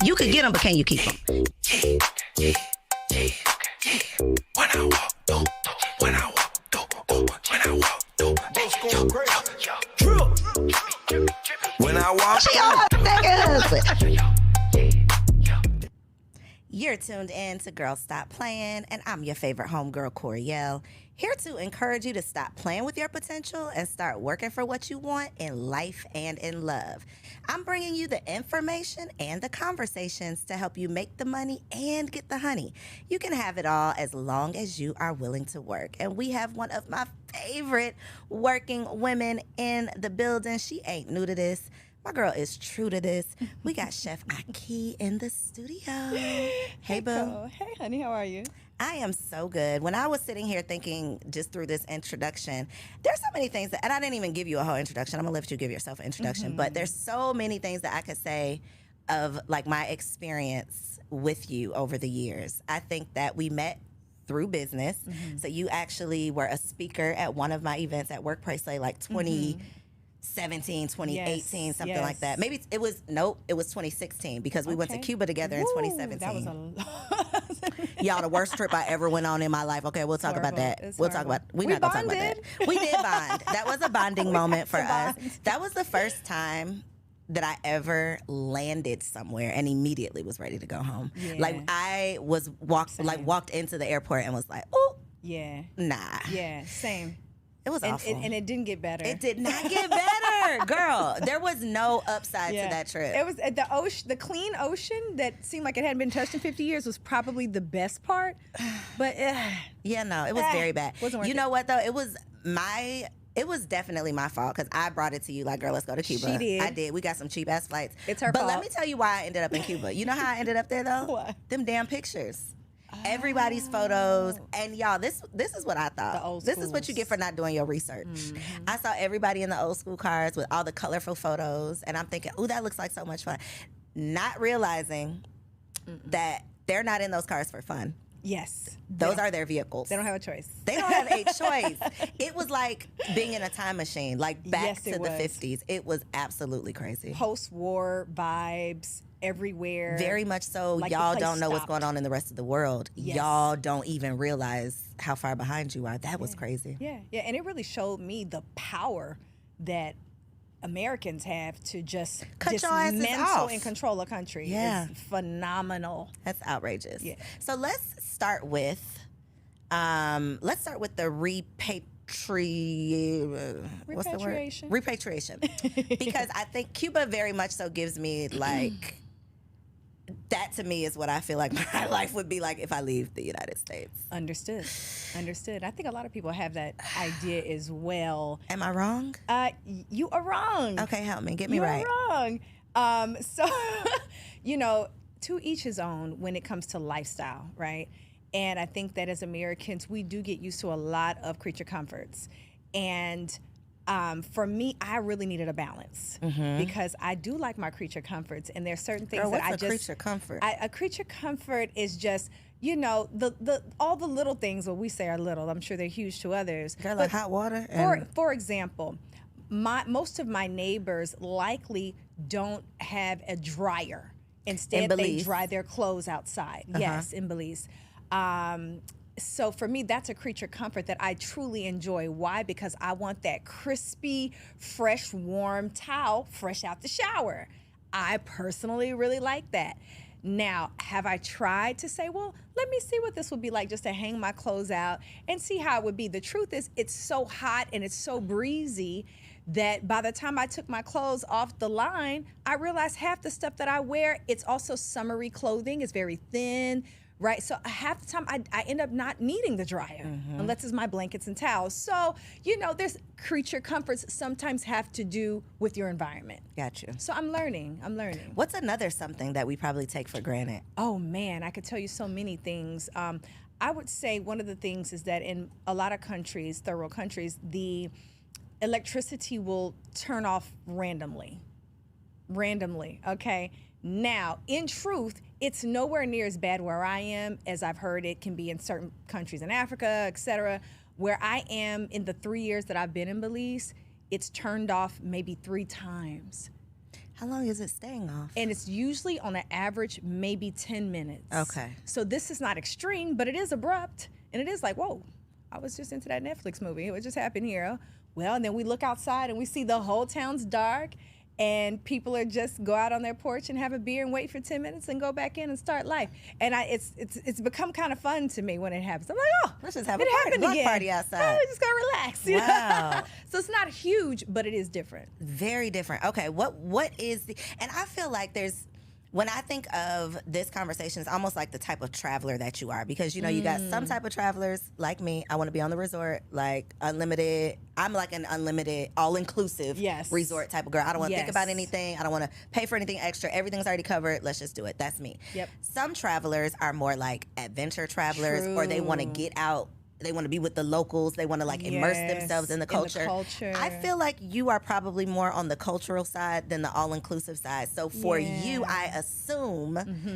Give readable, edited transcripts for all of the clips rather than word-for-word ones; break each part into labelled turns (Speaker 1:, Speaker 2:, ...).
Speaker 1: You could get them, but can you keep them?
Speaker 2: When I walk, when I walk, when I walk, when I walk,
Speaker 1: She all niggas. You're tuned in to Girl Stop Playin, and I'm your favorite homegirl, Koereyelle, here to encourage you to stop playing with your potential and start working for what you want in life and in love. I'm bringing you the information and the conversations to help you make the money and get the honey. You can have it all as long as you are willing to work. And we have one of my favorite working women in the building. She ain't new to this. My girl is true to this. We got Chef Ahki in the studio. Hey, boo.
Speaker 3: Cool. Hey, honey, how are you?
Speaker 1: I am so good. When I was sitting here thinking just through this introduction, there's so many things that, and I didn't even give you a whole introduction. I'm gonna let you give yourself an introduction, but there's so many things that I could say of like my experience with you over the years. I think that we met through business. So you actually were a speaker at one of my events at Workplace, like 2017, 2018, something like that. Maybe it was 2016 because we went to Cuba together in 2017.
Speaker 3: That was a
Speaker 1: Y'all, the worst trip I ever went on in my life. Okay, we'll talk about that. We'll talk about. We're not gonna talk about that. We did bond. That was a bonding moment for us. That was the first time that I ever landed somewhere and immediately was ready to go home.
Speaker 3: Yeah.
Speaker 1: Like I was walked into the airport and was like, oh,
Speaker 3: yeah,
Speaker 1: nah,
Speaker 3: yeah, same.
Speaker 1: It was awful.
Speaker 3: And it didn't get better.
Speaker 1: It did not get better, girl. There was no upside to that trip.
Speaker 3: It was the ocean, the clean ocean that seemed like it hadn't been touched in 50 years was probably the best part. But
Speaker 1: yeah, no, it was very bad.
Speaker 3: Wasn't worth
Speaker 1: you know what though? It was definitely my fault because I brought it to you like, girl, let's go to Cuba.
Speaker 3: She did.
Speaker 1: I did. We got some cheap ass flights.
Speaker 3: It's her
Speaker 1: But
Speaker 3: fault.
Speaker 1: let me tell you why I ended up in Cuba. You know how I ended up there though?
Speaker 3: What?
Speaker 1: Them damn pictures. Everybody's photos, and y'all, this is what I thought.
Speaker 3: The old
Speaker 1: this is what you get for not doing your research. I saw everybody in the old school cars with all the colorful photos, and I'm thinking, ooh, that looks like so much fun. Not realizing that they're not in those cars for fun.
Speaker 3: yes,
Speaker 1: Those are their vehicles.
Speaker 3: they don't have a choice.
Speaker 1: They don't have a choice. It was like being in a time machine, like back
Speaker 3: Yes,
Speaker 1: to
Speaker 3: it
Speaker 1: the
Speaker 3: was.
Speaker 1: 50s. It was absolutely crazy.
Speaker 3: Post-war vibes everywhere.
Speaker 1: Very much so.
Speaker 3: Like the
Speaker 1: Y'all
Speaker 3: place
Speaker 1: don't know what's
Speaker 3: stopped.
Speaker 1: going on in the rest of the world.
Speaker 3: Yes.
Speaker 1: Y'all don't even realize how far behind you are. That was crazy.
Speaker 3: Yeah, and it really showed me the power that Americans have to just
Speaker 1: Cut your asses
Speaker 3: dismantle
Speaker 1: off.
Speaker 3: and control a country.
Speaker 1: Yeah.
Speaker 3: It's phenomenal.
Speaker 1: That's outrageous.
Speaker 3: Yeah.
Speaker 1: So let's start with the what's the word?
Speaker 3: Repatriation.
Speaker 1: Repatriation. Because I think Cuba very much so gives me like that to me is what I feel like my life would be like if I leave the United States.
Speaker 3: Understood. I think a lot of people have that idea as well.
Speaker 1: Am I wrong?
Speaker 3: You are wrong.
Speaker 1: Okay, help me. Get me
Speaker 3: You
Speaker 1: right.
Speaker 3: are wrong. So, to each his own when it comes to lifestyle, right? And I think that as Americans, we do get used to a lot of creature comforts. And for me, I really needed a balance because I do like my creature comforts, and there's certain things
Speaker 1: Girl,
Speaker 3: that
Speaker 1: what's
Speaker 3: I
Speaker 1: a
Speaker 3: just
Speaker 1: creature comfort?
Speaker 3: a creature comfort is just the all the little things. What we say are little, I'm sure they're huge to others.
Speaker 1: Girl, like hot water. And
Speaker 3: For example, most of my neighbors likely don't have a dryer. Instead, they
Speaker 1: Belize.
Speaker 3: dry their clothes outside. Yes, in Belize. So for me, that's a creature comfort that I truly enjoy. Why? Because I want that crispy, fresh, warm towel fresh out the shower. I personally really like that. Now, have I tried to say, well, let me see what this would be like just to hang my clothes out and see how it would be? The truth is, it's so hot and it's so breezy that by the time I took my clothes off the line, I realized half the stuff that I wear, it's also summery clothing. It's very thin, right? So half the time I end up not needing the dryer unless it's my blankets and towels. So, there's creature comforts sometimes have to do with your environment.
Speaker 1: Got you.
Speaker 3: So I'm learning.
Speaker 1: What's another something that we probably take for granted?
Speaker 3: Oh man, I could tell you so many things. I would say one of the things is that in a lot of countries, third world countries, the electricity will turn off randomly, okay? Now, in truth, it's nowhere near as bad where I am as I've heard it can be in certain countries in Africa, et cetera. Where I am in the 3 years that I've been in Belize, it's turned off maybe 3 times.
Speaker 1: How long is it staying off?
Speaker 3: And it's usually on an average maybe 10 minutes.
Speaker 1: Okay.
Speaker 3: So this is not extreme, but it is abrupt. And it is like, whoa, I was just into that Netflix movie. What just happened here? Well, and then we look outside and we see the whole town's dark and people are just go out on their porch and have a beer and wait for 10 minutes and go back in and start life. And it's become kind of fun to me when it happens. I'm like, oh,
Speaker 1: Let's just have
Speaker 3: it
Speaker 1: a party,
Speaker 3: happened
Speaker 1: block
Speaker 3: again.
Speaker 1: party outside.
Speaker 3: Oh, we just gotta relax. you know?
Speaker 1: Wow.
Speaker 3: So it's not huge, but it is different.
Speaker 1: Very different. Okay, what is the, and I feel like there's, when I think of this conversation, it's almost like the type of traveler that you are, because you know you got some type of travelers like me. I want to be on the resort, like unlimited. I'm like an unlimited, all-inclusive
Speaker 3: Yes.
Speaker 1: resort type of girl. I don't want to think
Speaker 3: Yes.
Speaker 1: about anything. I don't want to pay for anything extra. Everything's already covered. Let's just do it. That's me.
Speaker 3: Yep.
Speaker 1: Some travelers are more like adventure travelers, or they want to
Speaker 3: True.
Speaker 1: get out. They want to be with the locals. They want to like immerse
Speaker 3: Yes,
Speaker 1: themselves in the culture. I feel like you are probably more on the cultural side than the all-inclusive side. So for you, I assume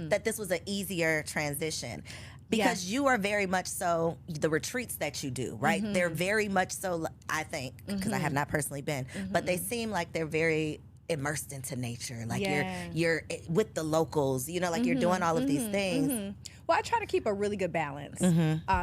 Speaker 1: that this was an easier transition. Because you are very much so, the retreats that you do, right? They're very much so, I think, because I have not personally been, but they seem like they're very immersed into nature. Like you're with the locals, you know, like you're doing all of these things.
Speaker 3: Well, I try to keep a really good balance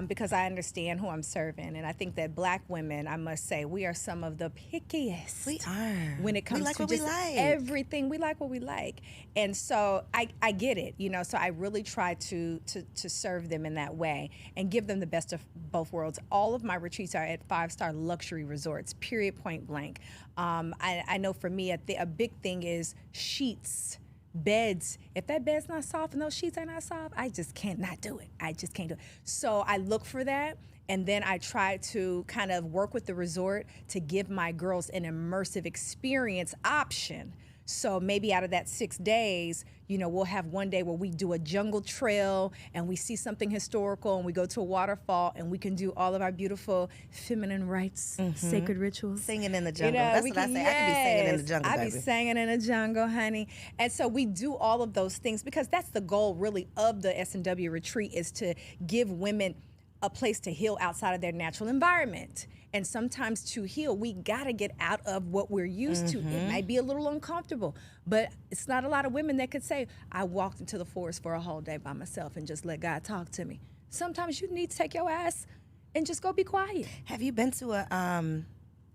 Speaker 3: because I understand who I'm serving. And I think that Black women, I must say, we are some of the pickiest.
Speaker 1: We are.
Speaker 3: When it comes
Speaker 1: like
Speaker 3: to
Speaker 1: what we
Speaker 3: just
Speaker 1: like.
Speaker 3: everything. We like what we like. And so I get it, you know, so I really try to serve them in that way and give them the best of both worlds. All of my retreats are at 5-star luxury resorts, period, point blank. I know for me, a big thing is sheets. Beds. If that bed's not soft and those sheets are not soft, I just cannot do it. I just can't do it. So I look for that, and then I try to kind of work with the resort to give my girls an immersive experience option. So maybe out of that 6 days, you know, we'll have one day where we do a jungle trail and we see something historical and we go to a waterfall and we can do all of our beautiful feminine rites, sacred rituals.
Speaker 1: Singing in the jungle.
Speaker 3: You know,
Speaker 1: That's what I say. I could be singing in the jungle,
Speaker 3: I
Speaker 1: baby.
Speaker 3: be singing in the jungle, honey. And so we do all of those things because that's the goal really of the S&W retreat, is to give women a place to heal outside of their natural environment. And sometimes to heal, we gotta get out of what we're used to. It might be a little uncomfortable, but it's not a lot of women that could say, I walked into the forest for a whole day by myself and just let God talk to me. Sometimes you need to take your ass and just go be quiet.
Speaker 1: Have you been to a,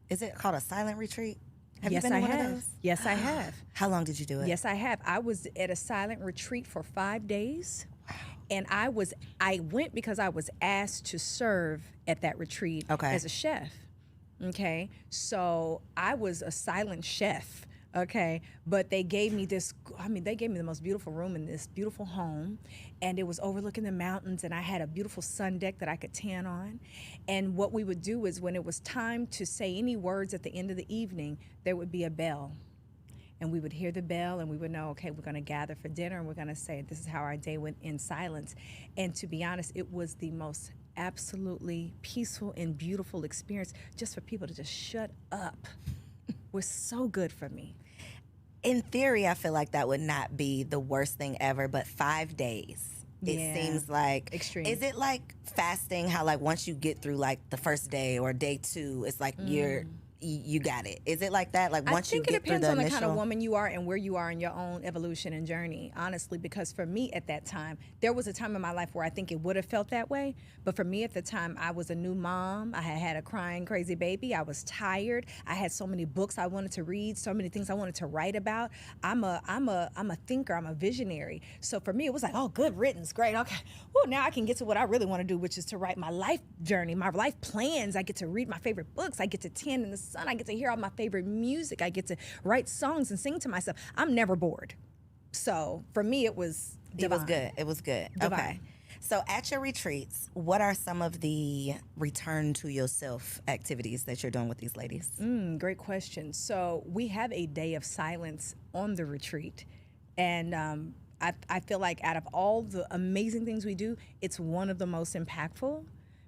Speaker 1: is it called a silent retreat? Have
Speaker 3: Yes,
Speaker 1: you been
Speaker 3: I
Speaker 1: to one
Speaker 3: have.
Speaker 1: of those?
Speaker 3: Yes, I have.
Speaker 1: How long did you do it?
Speaker 3: Yes, I have. I was at a silent retreat for 5 days. And I went because I was asked to serve at that retreat as a chef. Okay. So I was a silent chef. Okay. But they gave me they gave me the most beautiful room in this beautiful home. And it was overlooking the mountains, and I had a beautiful sun deck that I could tan on. And what we would do is when it was time to say any words at the end of the evening, there would be a bell. And we would hear the bell and we would know, okay, we're going to gather for dinner and we're going to say, this is how our day went in silence. And to be honest, it was the most absolutely peaceful and beautiful experience just for people to just shut up. Was so good for me.
Speaker 1: In theory, I feel like that would not be the worst thing ever, but 5 days. It
Speaker 3: Yeah.
Speaker 1: seems like
Speaker 3: Extreme.
Speaker 1: Is it like fasting? How like once you get through like the first day or day 2, it's like you got it. Is it like that? Like once you
Speaker 3: I think
Speaker 1: get
Speaker 3: it
Speaker 1: through
Speaker 3: depends
Speaker 1: the
Speaker 3: on the
Speaker 1: initial.
Speaker 3: kind of woman you are and where you are in your own evolution and journey, honestly, because for me at that time, there was a time in my life where I think it would have felt that way. But for me at the time, I was a new mom. I had had a crying, crazy baby. I was tired. I had so many books I wanted to read, so many things I wanted to write about. I'm a thinker. I'm a visionary. So for me, it was like, oh, good riddance. Great. Okay. Well, now I can get to what I really want to do, which is to write my life journey, my life plans. I get to read my favorite books. I get to tan in the sun. I get to hear all my favorite music. I get to write songs and sing to myself. I'm never bored. So for me, it was divine.
Speaker 1: It was good. It was good.
Speaker 3: Divine.
Speaker 1: Okay. So at your retreats, what are some of the return to yourself activities that you're doing with these ladies?
Speaker 3: Great question. So we have a day of silence on the retreat. And I feel like out of all the amazing things we do, it's one of the most impactful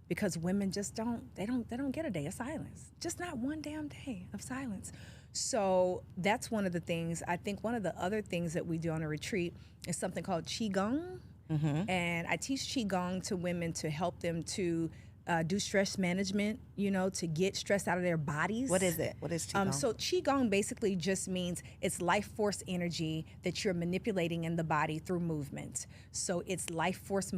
Speaker 3: because women just don't get a day of silence. Just not one damn day of silence. So that's one of the things. I think one of the other things that we do on a retreat is something called Qigong. And I teach Qigong to women to help them to do stress management, to get stress out of their bodies.
Speaker 1: What is it? What is Qigong?
Speaker 3: So Qigong basically just means it's life force energy that you're manipulating in the body through movement. So it's life force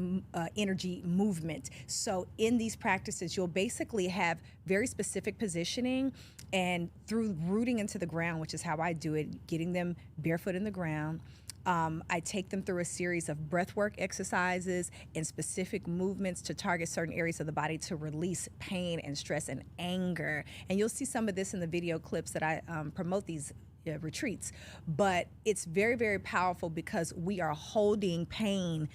Speaker 3: energy movement. So in these practices, you'll basically have very specific positioning, and through rooting into the ground, which is how I do it, getting them barefoot in the ground. I take them through a series of breathwork exercises and specific movements to target certain areas of the body to release pain and stress and anger. And you'll see some of this in the video clips that I promote these retreats. But it's very, very powerful because we are holding pain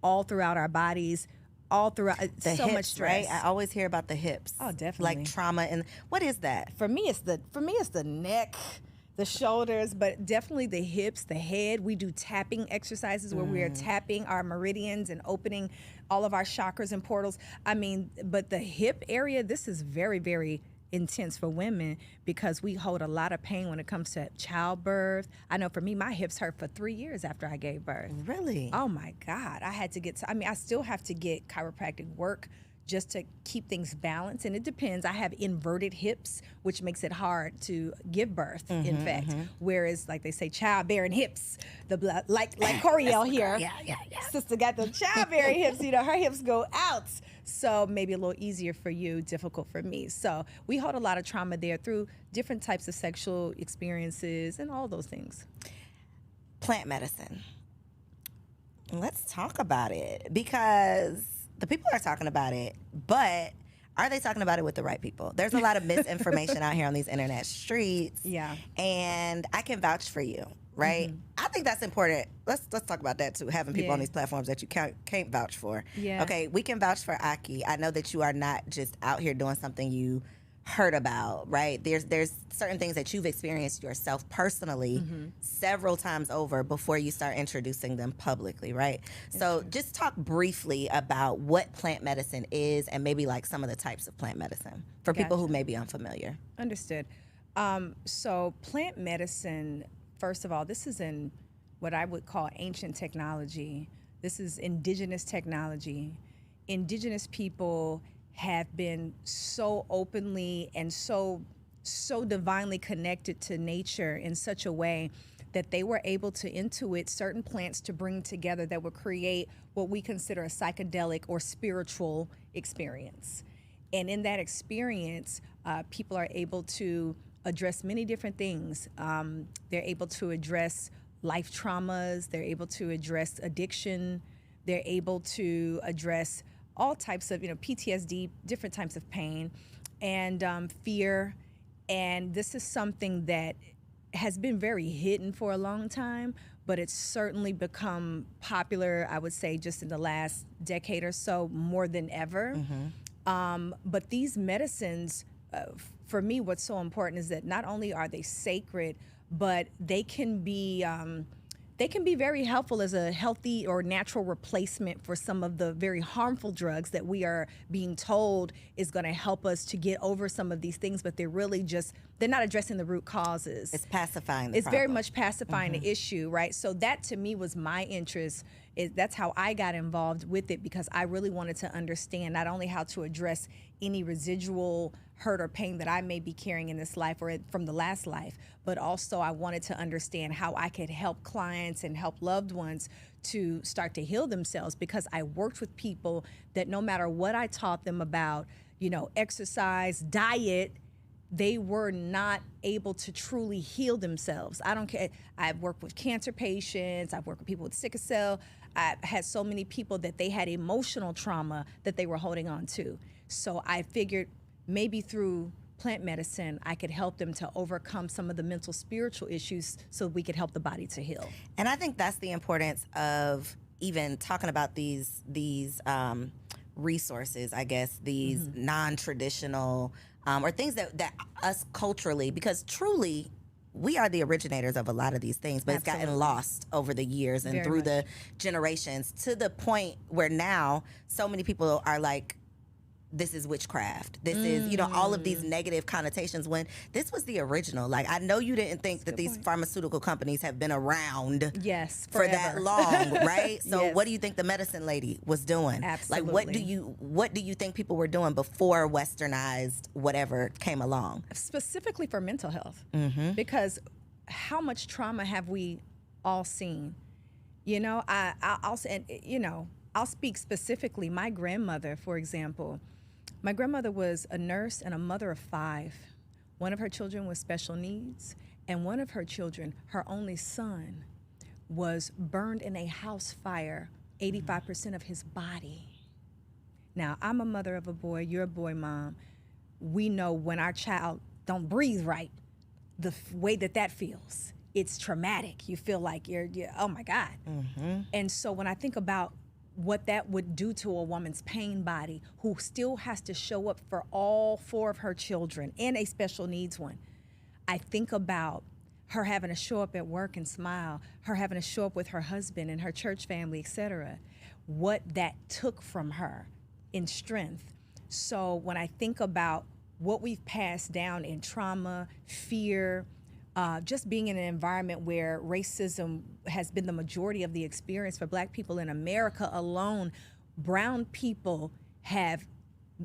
Speaker 3: all throughout our bodies, all throughout
Speaker 1: the
Speaker 3: so
Speaker 1: hips,
Speaker 3: much stress.
Speaker 1: right? I always hear about the hips.
Speaker 3: Oh, definitely.
Speaker 1: Like trauma. And what is that?
Speaker 3: For me, it's the neck, the shoulders, but definitely the hips, the head. We do tapping exercises where we are tapping our meridians and opening all of our chakras and portals. But the hip area, this is very, very intense for women because we hold a lot of pain when it comes to childbirth. I know for me, my hips hurt for 3 years after I gave birth.
Speaker 1: Really?
Speaker 3: Oh my God. I had to I still have to get chiropractic work just to keep things balanced. And it depends. I have inverted hips, which makes it hard to give birth, in fact. Whereas, like they say, childbearing hips, the blood, like Koereyelle here.
Speaker 1: Yeah.
Speaker 3: Sister got the childbearing hips, her hips go out. So maybe a little easier for you, difficult for me. So we hold a lot of trauma there through different types of sexual experiences and all those things.
Speaker 1: Plant medicine. Let's talk about it because the people are talking about it, but are they talking about it with the right people? There's a lot of misinformation out here on these internet streets.
Speaker 3: Yeah.
Speaker 1: And I can vouch for you, right? I think that's important. Let's talk about that too, having people on these platforms that you can't vouch for.
Speaker 3: Yeah.
Speaker 1: Okay, we can vouch for Ahki. I know that you are not just out here doing something you heard about, right? There's certain things that you've experienced yourself personally several times over before you start introducing them publicly, right? So just talk briefly about what plant medicine is and maybe like some of the types of plant medicine for people who may be unfamiliar.
Speaker 3: Understood. So plant medicine, first of all, this is in what I would call ancient technology. This is indigenous technology. Indigenous people have been so openly and so divinely connected to nature in such a way that they were able to intuit certain plants to bring together that would create what we consider a psychedelic or spiritual experience. And in that experience, people are able to address many different things. They're able to address life traumas. They're able to address addiction. They're able to address all types of, PTSD, different types of pain, and fear. And this is something that has been very hidden for a long time, but it's certainly become popular, I would say, just in the last decade or so, more than ever. But these medicines, for me, what's so important is that not only are they sacred, but they can be very helpful as a healthy or natural replacement for some of the very harmful drugs that we are being told is going to help us to get over some of these things, but they're not addressing the root causes.
Speaker 1: It's pacifying the
Speaker 3: It's
Speaker 1: problem.
Speaker 3: very much pacifying the issue, right? So that to me was my interest. That's how I got involved with it, because I really wanted to understand not only how to address any residual hurt or pain that I may be carrying in this life or from the last life, but also I wanted to understand how I could help clients and help loved ones to start to heal themselves, because I worked with people that no matter what I taught them about, exercise, diet, they were not able to truly heal themselves. I don't care. I've worked with cancer patients. I've worked with people with sickle cell. I've had so many people that they had emotional trauma that they were holding on to. So I figured maybe through plant medicine, I could help them to overcome some of the mental, spiritual issues so we could help the body to heal.
Speaker 1: And I think that's the importance of even talking about these resources, I guess, these non-traditional or things that us culturally, because truly we are the originators of a lot of these things, but it's gotten lost over the years and through the generations, to the point where now so many people are like, this is witchcraft. This is, you know, all of these negative connotations when this was the original. Like, I know you didn't think that these pharmaceutical companies have been around
Speaker 3: Yes,
Speaker 1: for
Speaker 3: forever.
Speaker 1: that long, right? So
Speaker 3: Yes.
Speaker 1: what do you think the medicine lady was doing?
Speaker 3: Absolutely.
Speaker 1: Like, what do you think people were doing before westernized whatever came along?
Speaker 3: Specifically for mental health, because how much trauma have we all seen? You know, I'll say, and, you know, I'll speak specifically. My grandmother, for example, my grandmother was a nurse and a mother of 5. One of her children was special needs, and one of her children, her only son, was burned in a house fire, 85% of his body. Now, I'm a mother of a boy, you're a boy mom. We know when our child don't breathe right, the way that feels. It's traumatic. You feel like you're oh my God. And so when I think about what that would do to a woman's pain body who still has to show up for all 4 of her children and a special needs one, I think about her having to show up at work and smile, her having to show up with her husband and her church family, etc. What that took from her in strength. So when I think about what we've passed down in trauma, fear, just being in an environment where racism has been the majority of the experience for Black people in America alone, brown people have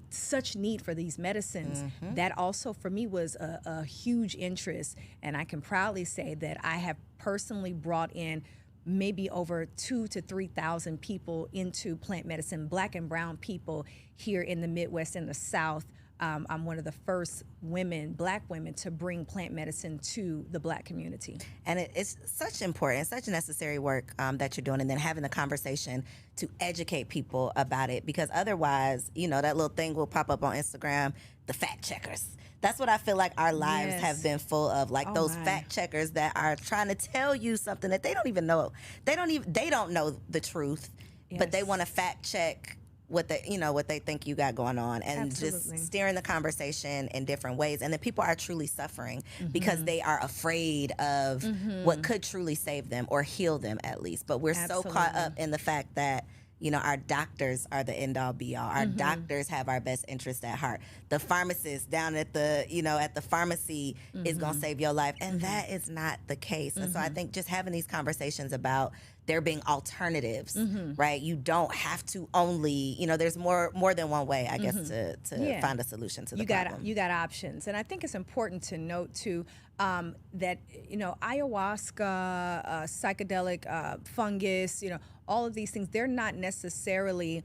Speaker 3: such need for these medicines. That also for me was a huge interest, and I can proudly say that I have personally brought in maybe over 2,000 to 3,000 people into plant medicine, Black and brown people here in the Midwest and the South. I'm one of the first women, Black women, to bring plant medicine to the Black community.
Speaker 1: And it's such important, such necessary work that you're doing, and then having the conversation to educate people about it, because otherwise, you know, that little thing will pop up on Instagram, the fact checkers. That's what I feel like our lives
Speaker 3: Yes.
Speaker 1: have been full of, like those
Speaker 3: my.
Speaker 1: fact checkers that are trying to tell you something that they don't even know. They don't know the truth, but they
Speaker 3: Yes.
Speaker 1: want to fact check what they think you got going on, and
Speaker 3: Absolutely.
Speaker 1: just steering the conversation in different ways. And then people are truly suffering because they are afraid of what could truly save them or heal them, at least. But we're so caught up in the fact that, you know, our doctors are the end all be all. Our doctors have our best interest at heart. The pharmacist down at the pharmacy is going to save your life. And that is not the case. And so I think just having these conversations about there being alternatives, right? You don't have to only, you know, there's more than one way, I guess, to find a solution to the problem.
Speaker 3: You got options. And I think it's important to note too that, you know, ayahuasca, psychedelic fungus, you know, all of these things, they're not necessarily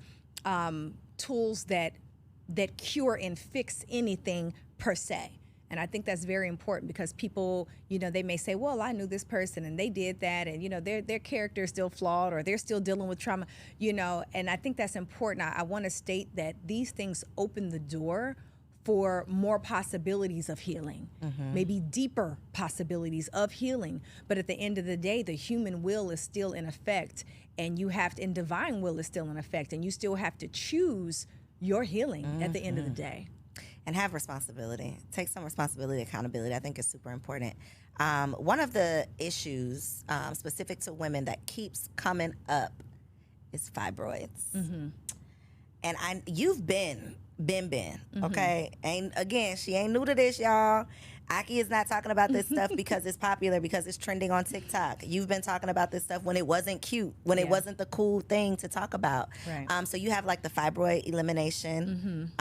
Speaker 3: tools that cure and fix anything per se. And I think that's very important, because people, you know, they may say, well, I knew this person and they did that, and, you know, their character is still flawed, or they're still dealing with trauma, you know. And I think that's important. I want to state that these things open the door for more possibilities of healing, maybe deeper possibilities of healing. But at the end of the day, the human will is still in effect, and and divine will is still in effect, and you still have to choose your healing at the end of the day.
Speaker 1: And have responsibility. Take some responsibility, accountability. I think is super important. One of the issues specific to women that keeps coming up is fibroids. And you've been, okay? She ain't new to this, y'all. Ahki is not talking about this stuff because it's popular, because it's trending on TikTok. You've been talking about this stuff when it wasn't cute, when it wasn't the cool thing to talk about.
Speaker 3: Right.
Speaker 1: So you have like the fibroid elimination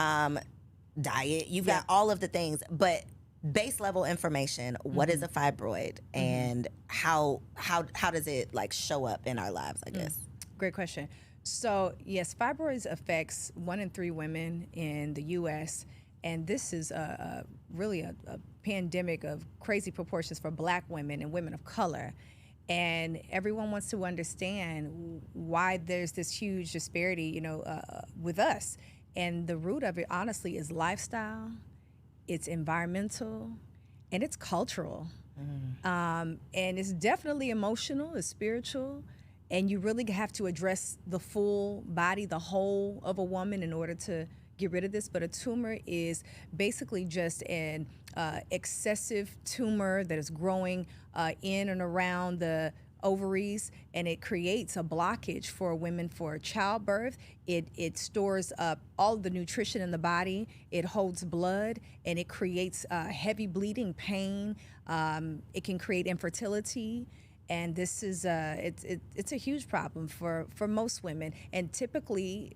Speaker 1: diet. You've got all of the things, but base level information. What is a fibroid, and how does it like show up in our lives, I guess?
Speaker 3: Great question. So yes, fibroids affects 1 in 3 women in the U.S., and this is really a pandemic of crazy proportions for Black women and women of color. And everyone wants to understand why there's this huge disparity, you know, with us. And the root of it, honestly, is lifestyle, it's environmental, and it's cultural. And it's definitely emotional, it's spiritual, and you really have to address the full body, the whole of a woman, in order to get rid of this. But a tumor is basically just an excessive tumor that is growing in and around the ovaries, and it creates a blockage for women for childbirth. It stores up all the nutrition in the body. It holds blood, and it creates heavy bleeding, pain. It can create infertility. And this is it's a huge problem for most women, and typically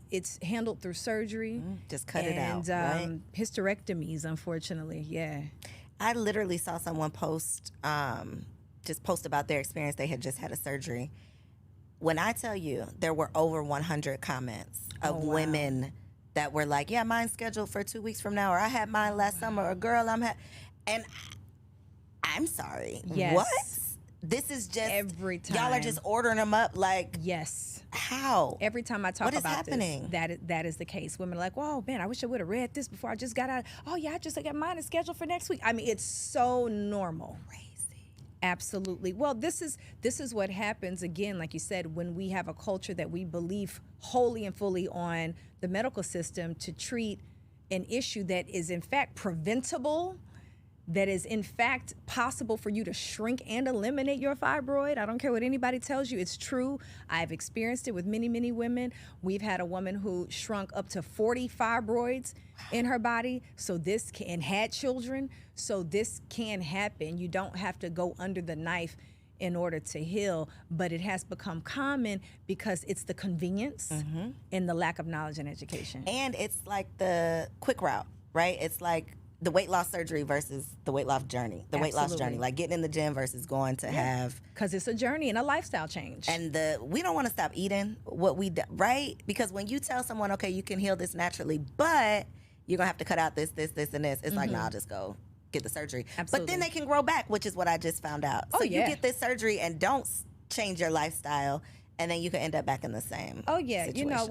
Speaker 3: it's handled through surgery.
Speaker 1: Just cut it out,
Speaker 3: and
Speaker 1: right?
Speaker 3: hysterectomies, unfortunately. Yeah.
Speaker 1: I literally saw someone post about their experience. They had just had a surgery. When I tell you, there were over 100 comments of women that were like, "Yeah, mine's scheduled for 2 weeks from now," or "I had mine last summer," or "Girl, and I'm sorry,
Speaker 3: Yes.
Speaker 1: what? This is just
Speaker 3: Every time.
Speaker 1: y'all are just ordering them up like
Speaker 3: Yes.
Speaker 1: how?
Speaker 3: Every time I talk
Speaker 1: What is
Speaker 3: about
Speaker 1: happening?
Speaker 3: this, that is the case. Women are like, "Whoa, man, I wish I would have read this before I just got out." "Oh yeah, I just got mine is scheduled for next week." I mean, it's so normal.
Speaker 1: Crazy.
Speaker 3: Absolutely. Well, this is what happens again, like you said, when we have a culture that we believe wholly and fully on the medical system to treat an issue that is in fact preventable, that is in fact possible for you to shrink and eliminate your fibroid. I don't care what anybody tells you, it's true. I've experienced it with many, many women. We've had a woman who shrunk up to 40 fibroids in her body, and had children. So this can happen. You don't have to go under the knife in order to heal, but it has become common because it's the convenience and the lack of knowledge and education.
Speaker 1: And it's like the quick route, right? It's like the weight loss surgery versus the weight loss journey. The weight loss
Speaker 3: Absolutely.
Speaker 1: journey, like getting in the gym versus going to have.
Speaker 3: Because it's a journey and a lifestyle change.
Speaker 1: And we don't want to stop eating what we do, right? Because when you tell someone, okay, you can heal this naturally, but you're gonna have to cut out this, and this. It's like, no, I'll just go get the surgery.
Speaker 3: Absolutely.
Speaker 1: But then they can grow back, which is what I just found out.
Speaker 3: Oh,
Speaker 1: So
Speaker 3: yeah.
Speaker 1: you get this surgery and don't change your lifestyle, and then you can end up back in the same.
Speaker 3: Oh yeah,
Speaker 1: situation.
Speaker 3: you know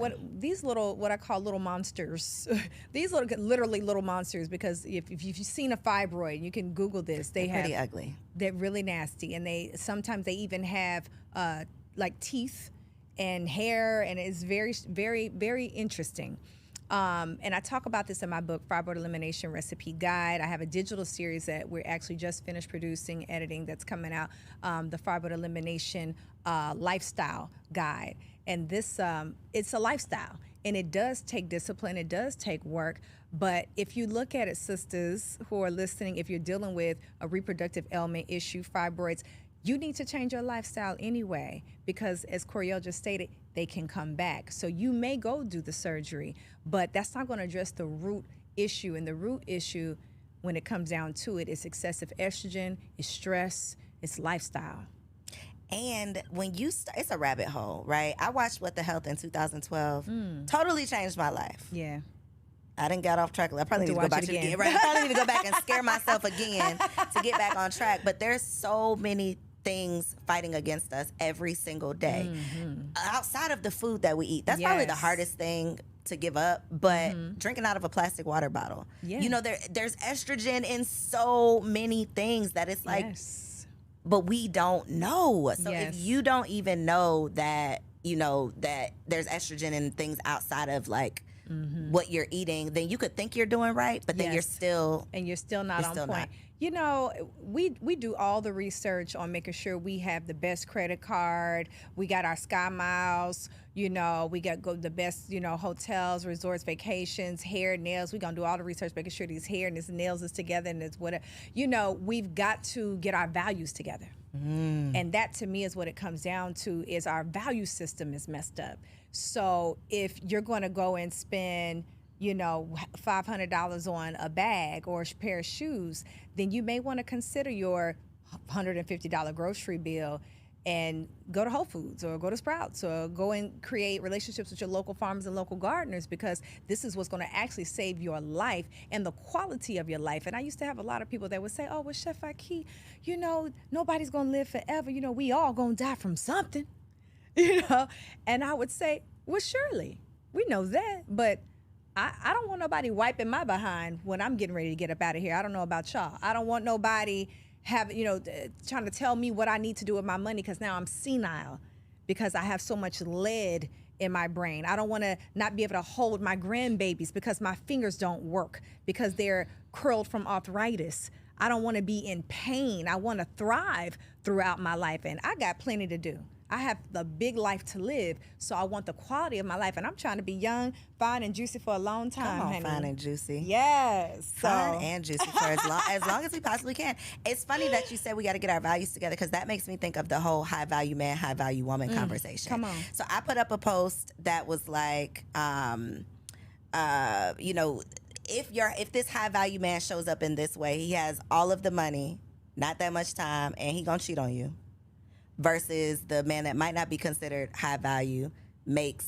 Speaker 3: what I call little monsters. These literally little monsters, because if you've seen a fibroid, you can Google this.
Speaker 1: They're pretty ugly.
Speaker 3: They're really nasty, and sometimes they even have like teeth and hair, and it's very, very, very interesting. And I talk about this in my book, Fibroid Elimination Recipe Guide. I have a digital series that we're actually just finished producing, editing, that's coming out, the Fibroid Elimination Lifestyle Guide. And this, it's a lifestyle, and it does take discipline, it does take work. But if you look at it, sisters who are listening, if you're dealing with a reproductive ailment issue, fibroids, you need to change your lifestyle anyway, because as Koereyelle just stated, they can come back. So you may go do the surgery, but that's not going to address the root issue. And the root issue, when it comes down to it, is excessive estrogen, is stress, it's lifestyle.
Speaker 1: And when you it's a rabbit hole, right? I watched What the Health in 2012. Totally changed my life.
Speaker 3: Yeah.
Speaker 1: I didn't get off track. I probably need to go
Speaker 3: watch
Speaker 1: back
Speaker 3: it
Speaker 1: again.
Speaker 3: again.
Speaker 1: Right? I probably need to go back and scare myself again to get back on track. But there's so many things fighting against us every single day. Outside of the food that we eat. That's probably the
Speaker 3: Yes.
Speaker 1: hardest thing to give up, but drinking out of a plastic water bottle.
Speaker 3: Yeah.
Speaker 1: You know, there's estrogen in so many things that it's like,
Speaker 3: Yes.
Speaker 1: but we don't know. So
Speaker 3: Yes.
Speaker 1: if you don't even know that, you know, that there's estrogen in things outside of like what you're eating, then you could think you're doing right, but then you're
Speaker 3: Yes.
Speaker 1: still
Speaker 3: And you're still not
Speaker 1: You're
Speaker 3: on
Speaker 1: still
Speaker 3: point.
Speaker 1: not.
Speaker 3: You know, we do all the research on making sure we have the best credit card. We got our Sky Miles. You know, we got the best, you know, hotels, resorts, vacations, hair, nails. We're going to do all the research, making sure these hair and these nails is together and it's whatever. You know, we've got to get our values together. And that to me is what it comes down to, is our value system is messed up. So if you're going to go and spend, you know, $500 on a bag or a pair of shoes, then you may want to consider your $150 grocery bill and go to Whole Foods or go to Sprouts or go and create relationships with your local farmers and local gardeners, because this is what's going to actually save your life and the quality of your life. And I used to have a lot of people that would say, "Oh, well, Chef Ahki, you know, nobody's going to live forever. You know, we all going to die from something." You know, and I would say, well, surely we know that, but I don't want nobody wiping my behind when I'm getting ready to get up out of here. I don't know about y'all. I don't want nobody trying to tell me what I need to do with my money, because now I'm senile because I have so much lead in my brain. I don't want to not be able to hold my grandbabies because my fingers don't work because they're curled from arthritis. I don't want to be in pain. I want to thrive throughout my life. And I got plenty to do. I have the big life to live, so I want the quality of my life. And I'm trying to be young, fine, and juicy for a long time,
Speaker 1: Come on,
Speaker 3: honey.
Speaker 1: fine and juicy.
Speaker 3: Yes.
Speaker 1: Fine and juicy for as long as we possibly can. It's funny that you said we got to get our values together, because that makes me think of the whole high value man, high value woman conversation.
Speaker 3: Come on.
Speaker 1: So I put up a post that was like, you know, if this high value man shows up in this way, he has all of the money, not that much time, and he gonna cheat on you. Versus the man that might not be considered high value, makes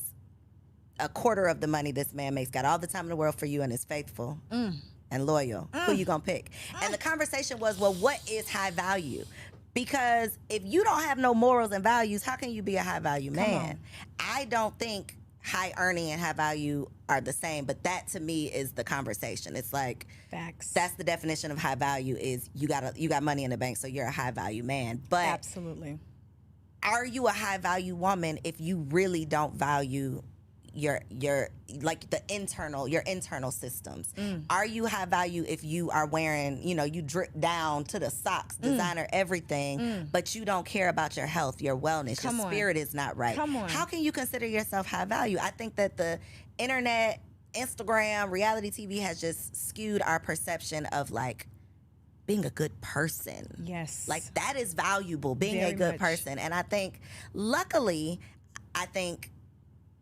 Speaker 1: a quarter of the money this man makes, got all the time in the world for you, and is faithful and loyal. Who you gonna pick? And the conversation was, well, what is high value? Because if you don't have no morals and values, how can you be a high value man? I don't think high earning and high value are the same, but that to me is the conversation. It's like,
Speaker 3: Facts.
Speaker 1: that's the definition of high value, is you got money in the bank, so you're a high value man. But
Speaker 3: Absolutely.
Speaker 1: are you a high value woman if you really don't value your like your internal systems? Are you high value if you are wearing, you drip down to the socks, designer everything, but you don't care about your health, your wellness, your spirit is not right?
Speaker 3: Come on.
Speaker 1: How can you consider yourself high value? I think that the internet, Instagram, reality TV has just skewed our perception of like being a good person.
Speaker 3: Yes.
Speaker 1: Like that is valuable, being
Speaker 3: Very
Speaker 1: a good
Speaker 3: much.
Speaker 1: person. And I think, luckily,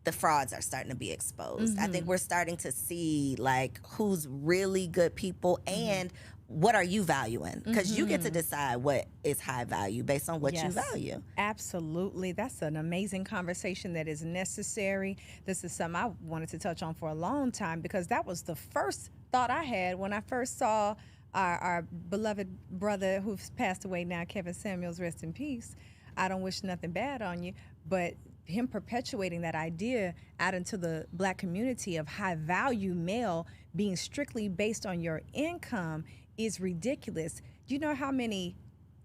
Speaker 1: the frauds are starting to be exposed. I think we're starting to see like who's really good people and what are you valuing? Because you get to decide what is high value based on what you
Speaker 3: Yes.
Speaker 1: value.
Speaker 3: Absolutely. That's an amazing conversation that is necessary. This is something I wanted to touch on for a long time, because that was the first thought I had when I first saw our beloved brother who's passed away now, Kevin Samuels, rest in peace. I don't wish nothing bad on you, but him perpetuating that idea out into the Black community of high value male being strictly based on your income is ridiculous. Do you know how many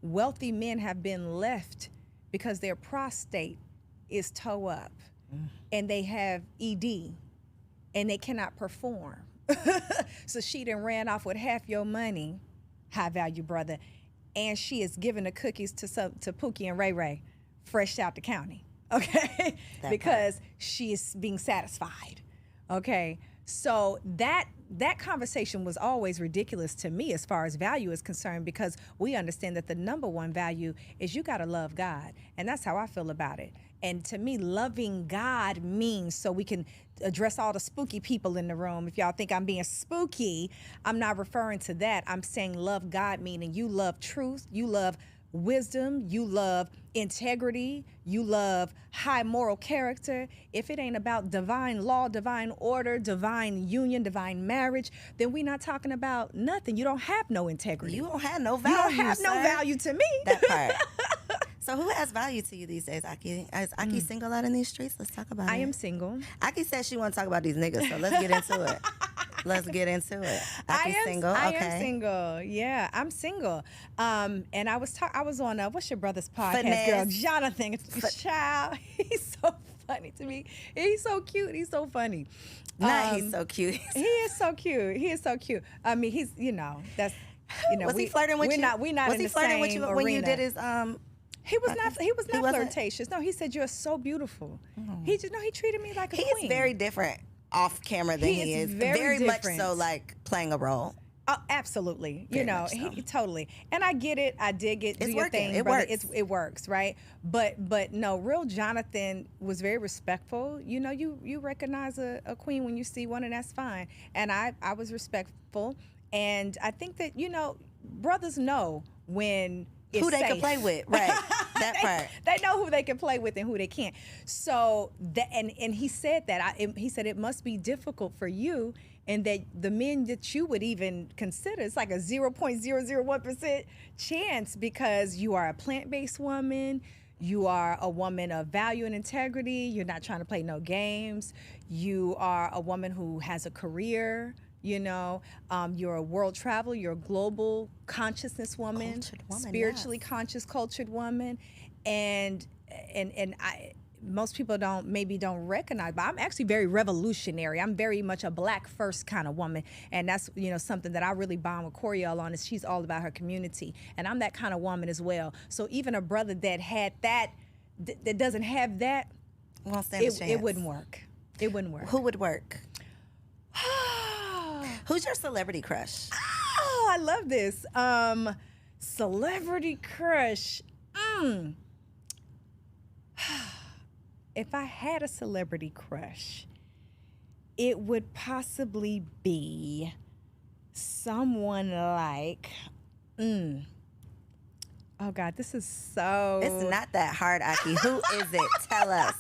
Speaker 3: wealthy men have been left because their prostate is toe up and they have ED and they cannot perform? So she done ran off with half your money, high value brother, and she is giving the cookies to Pookie and Ray Ray, fresh out the county, okay? Because she is being satisfied, okay? So that conversation was always ridiculous to me as far as value is concerned, because we understand that the number one value is you gotta love God, and that's how I feel about it. And to me, loving God means, so we can address all the spooky people in the room. If y'all think I'm being spooky, I'm not referring to that. I'm saying love God, meaning you love truth, you love wisdom, you love integrity, you love high moral character. If it ain't about divine law, divine order, divine union, divine marriage, then we're not talking about nothing. You don't have no integrity.
Speaker 1: You don't have no value.
Speaker 3: You don't have no value to me.
Speaker 1: That part. So who has value to you these days, Ahki? Is Ahki single out in these streets? Let's talk about it.
Speaker 3: I am single.
Speaker 1: Ahki said she want to talk about these niggas, so let's get into it. Let's get into it. Ahki's single.
Speaker 3: I
Speaker 1: Okay.
Speaker 3: am single. Yeah, I'm single. And I was on what's your brother's podcast,
Speaker 1: Finesse.
Speaker 3: girl? Jonathan. Child, he's so funny to me. He's so cute. He's so funny.
Speaker 1: He's so cute.
Speaker 3: He is so cute. He is so cute. I mean, he's that's
Speaker 1: was he flirting with you?
Speaker 3: We're not
Speaker 1: was
Speaker 3: in
Speaker 1: he
Speaker 3: the
Speaker 1: flirting
Speaker 3: same
Speaker 1: with you
Speaker 3: arena.
Speaker 1: when you did his
Speaker 3: He was not. He was not
Speaker 1: wasn't?
Speaker 3: flirtatious. No, he said you're so beautiful. He treated me like a
Speaker 1: He
Speaker 3: queen.
Speaker 1: is very different off camera than
Speaker 3: He
Speaker 1: he
Speaker 3: is
Speaker 1: is.
Speaker 3: very
Speaker 1: much
Speaker 3: different.
Speaker 1: so like playing a role.
Speaker 3: Oh, absolutely.
Speaker 1: Very
Speaker 3: You know,
Speaker 1: much so.
Speaker 3: he totally. And I get it. I dig it. Do
Speaker 1: It's
Speaker 3: your
Speaker 1: working.
Speaker 3: thing,
Speaker 1: It
Speaker 3: brother.
Speaker 1: works.
Speaker 3: It works, right? But no, real Jonathan was very respectful. You know, you recognize a queen when you see one, and that's fine. And I was respectful. And I think that, brothers know when it's
Speaker 1: Who they
Speaker 3: safe.
Speaker 1: can play with, right? That part.
Speaker 3: They know who they can play with and who they can't. So and he said that. He said it must be difficult for you, and that the men that you would even consider, it's like a 0.001% chance, because you are a plant-based woman. You are a woman of value and integrity. You're not trying to play no games. You are a woman who has a career. You're a world traveler. You're a global consciousness woman,
Speaker 1: Cultured woman,
Speaker 3: spiritually conscious, cultured woman, and most people don't recognize, but I'm actually very revolutionary. I'm very much a black first kind of woman, and that's something that I really bond with Koereyelle on. Is she's all about her community, and I'm that kind of woman as well. So even a brother that had that doesn't have that,
Speaker 1: won't stand a chance.
Speaker 3: It wouldn't work. It wouldn't work.
Speaker 1: Who would work? Who's your celebrity crush?
Speaker 3: Oh, I love this. Celebrity crush. If I had a celebrity crush, it would possibly be someone like, oh God, this is so.
Speaker 1: It's not that hard, Ahki. Who is it? Tell us.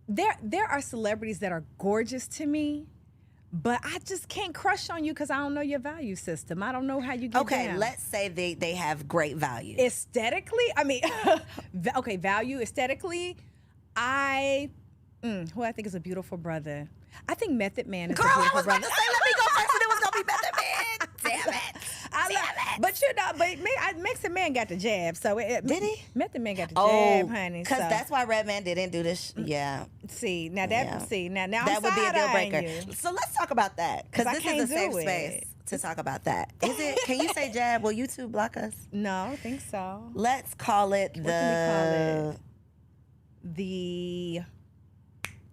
Speaker 3: There are celebrities that are gorgeous to me, but I just can't crush on you because I don't know your value system. I don't know how you get
Speaker 1: Okay,
Speaker 3: down.
Speaker 1: let's say they have great value.
Speaker 3: Aesthetically, I mean, okay, value aesthetically, who I think is a beautiful brother. I think Method Man is
Speaker 1: Girl,
Speaker 3: a
Speaker 1: I
Speaker 3: beautiful
Speaker 1: was about
Speaker 3: brother.
Speaker 1: to say, let me go first, and it was gonna be Method Man. Damn it.
Speaker 3: But Mexican Man got the jab. So
Speaker 1: Did he?
Speaker 3: Method Man got the jab, honey.
Speaker 1: Because
Speaker 3: so.
Speaker 1: that's why Redman didn't do this. Yeah.
Speaker 3: See, now
Speaker 1: Yeah.
Speaker 3: now
Speaker 1: That
Speaker 3: I'm
Speaker 1: would be a deal
Speaker 3: side-eyeing
Speaker 1: breaker.
Speaker 3: you.
Speaker 1: So let's talk about that. Because
Speaker 3: 'Cause I
Speaker 1: this
Speaker 3: can't
Speaker 1: is a safe
Speaker 3: do it.
Speaker 1: space to talk about that. Is it? Can you say jab? Will YouTube block us?
Speaker 3: No, I don't think so.
Speaker 1: Let's call it
Speaker 3: What can we call it? The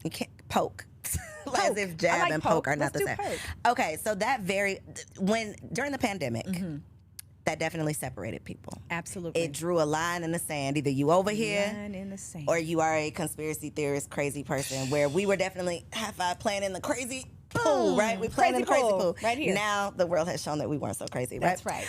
Speaker 1: You can't poke. As
Speaker 3: Poke.
Speaker 1: if
Speaker 3: I
Speaker 1: jab
Speaker 3: like
Speaker 1: and poke are
Speaker 3: Let's
Speaker 1: not the
Speaker 3: do
Speaker 1: same.
Speaker 3: poke.
Speaker 1: Okay, so that during the pandemic, that definitely separated people.
Speaker 3: Absolutely.
Speaker 1: It drew a line in the sand. Either you over here
Speaker 3: Line in the sand.
Speaker 1: or you are a conspiracy theorist, crazy person, where we were definitely high five playing in the crazy pool, right? We playing in the
Speaker 3: Crazy
Speaker 1: crazy
Speaker 3: pool,
Speaker 1: pool.
Speaker 3: right here.
Speaker 1: Now the world has shown that we weren't so crazy, right?
Speaker 3: That's right.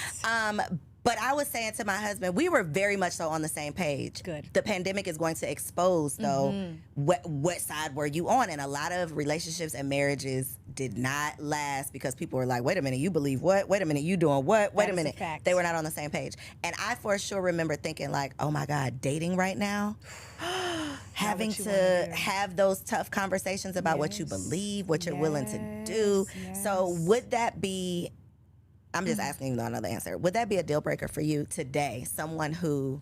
Speaker 1: But I was saying to my husband, we were very much so on the same page.
Speaker 3: Good.
Speaker 1: The pandemic is going to expose, though, what side were you on? And a lot of relationships and marriages did not last because people were like, wait a minute, you believe what? Wait a minute, you doing what? Wait
Speaker 3: That
Speaker 1: a
Speaker 3: is a
Speaker 1: minute.
Speaker 3: fact.
Speaker 1: They were not on the same page. And I for sure remember thinking like, oh my God, dating right now? Having
Speaker 3: what you
Speaker 1: to
Speaker 3: wanna do.
Speaker 1: have those tough conversations about what you
Speaker 3: Yes.
Speaker 1: believe, what you're willing to do.
Speaker 3: Yes,
Speaker 1: So
Speaker 3: yes.
Speaker 1: would that be, I'm just asking you another answer. Would that be a deal breaker for you today? Someone who